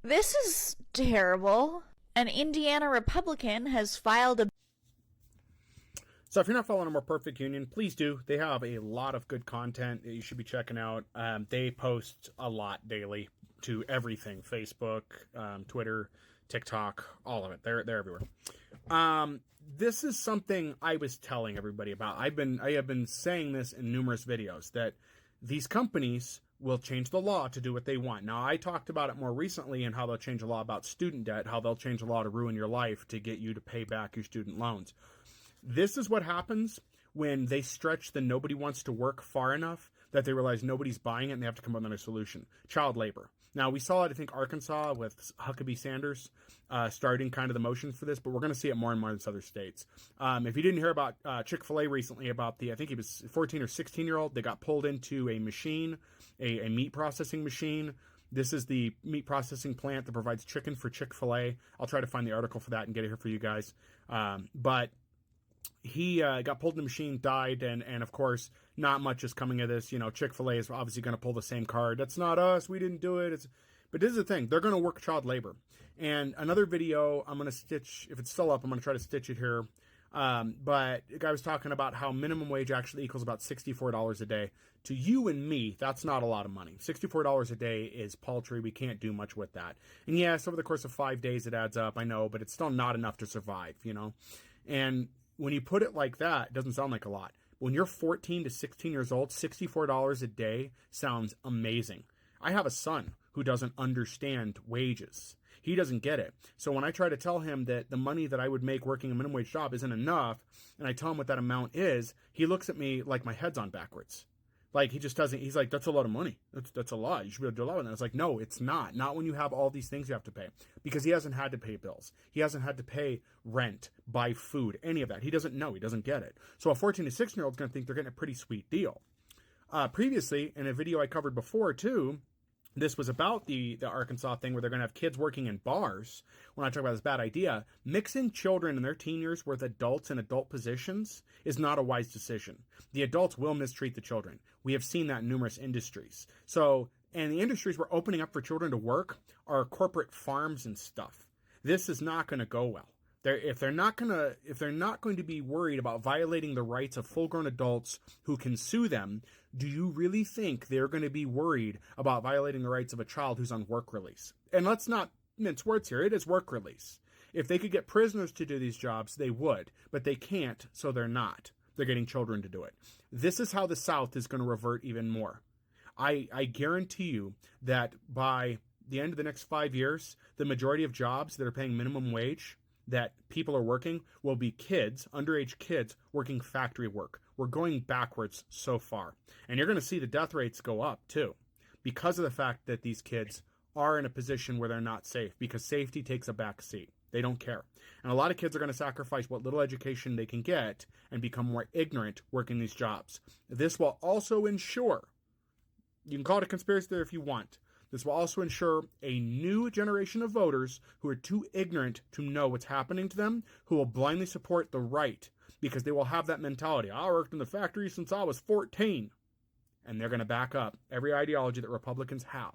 This is terrible. An Indiana Republican has filed a. So if you're not following a More Perfect Union, please do. They have a lot of good content that you should be checking out. They post a lot daily to everything: Facebook, Twitter, TikTok, all of it. They're everywhere. This is something I was telling everybody about. I have been saying this in numerous videos that these companies will change the law to do what they want. Now, I talked about it more recently and how they'll change the law about student debt, how they'll change the law to ruin your life to get you to pay back your student loans. This is what happens when they stretch the nobody wants to work far enough that they realize nobody's buying it and they have to come up with another solution. Child labor. Now, we saw it, I think, Arkansas with Huckabee Sanders starting kind of the motion for this, but we're going to see it more and more in other states. If you didn't hear about Chick-fil-A recently, about I think he was 14 or 16-year-old, they got pulled into a machine, a meat processing machine. This is the meat processing plant that provides chicken for Chick-fil-A. I'll try to find the article for that and get it here for you guys. But he got pulled in the machine, died, and of course, not much is coming of this. You know, Chick-fil-A is obviously going to pull the same card. That's not us. We didn't do it. But this is the thing. They're going to work child labor. And another video, I'm going to stitch, if it's still up, I'm going to try to stitch it here. But the guy was talking about how minimum wage actually equals about $64 a day. To you and me, that's not a lot of money. $64 a day is paltry. We can't do much with that. And yes, over the course of 5 days, it adds up. I know, but it's still not enough to survive, you know? And when you put it like that, it doesn't sound like a lot. When you're 14 to 16 years old, $64 a day sounds amazing. I have a son who doesn't understand wages. He doesn't get it. So when I try to tell him that the money that I would make working a minimum wage job isn't enough, and I tell him what that amount is, he looks at me like my head's on backwards. Like, he just doesn't, he's like, that's a lot of money. That's a lot. You should be able to do a lot with that. I was like, no, it's not. Not when you have all these things you have to pay. Because he hasn't had to pay bills. He hasn't had to pay rent, buy food, any of that. He doesn't know. He doesn't get it. So a 14 to 16-year-old is going to think they're getting a pretty sweet deal. Previously, in a video I covered before, too, this was about the Arkansas thing where they're going to have kids working in bars. When I talk about this bad idea, mixing children in their teen years with adults in adult positions is not a wise decision. The adults will mistreat the children. We have seen that in numerous industries. And the industries we're opening up for children to work are corporate farms and stuff. This is not going to go well. If they're not going to be worried about violating the rights of full-grown adults who can sue them, do you really think they're going to be worried about violating the rights of a child who's on work release? And let's not mince words here. It is work release. If they could get prisoners to do these jobs, they would, but they can't, so they're not. They're getting children to do it. This is how the South is going to revert even more. I guarantee you that by the end of the next 5 years, the majority of jobs that are paying minimum wage that people are working will be kids, underage kids, working factory work. We're going backwards so far. And you're going to see the death rates go up, too, because of the fact that these kids are in a position where they're not safe, because safety takes a back seat. They don't care. And a lot of kids are going to sacrifice what little education they can get and become more ignorant working these jobs. This will also ensure, you can call it a conspiracy theory if you want, this will also ensure a new generation of voters who are too ignorant to know what's happening to them, who will blindly support the right, because they will have that mentality. I worked in the factory since I was 14. And they're going to back up every ideology that Republicans have.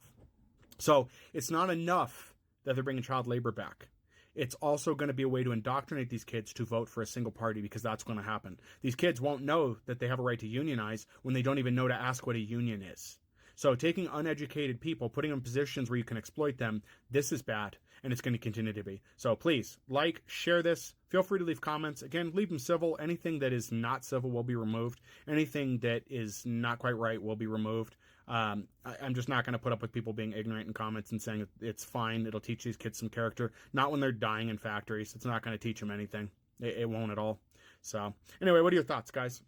So it's not enough that they're bringing child labor back. It's also going to be a way to indoctrinate these kids to vote for a single party, because that's going to happen. These kids won't know that they have a right to unionize when they don't even know to ask what a union is. So taking uneducated people, putting them in positions where you can exploit them, this is bad, and it's going to continue to be. So please, like, share this. Feel free to leave comments. Again, leave them civil. Anything that is not civil will be removed. Anything that is not quite right will be removed. I'm just not going to put up with people being ignorant in comments and saying it's fine, it'll teach these kids some character. Not when they're dying in factories. It's not going to teach them anything. It won't at all. So anyway, what are your thoughts, guys?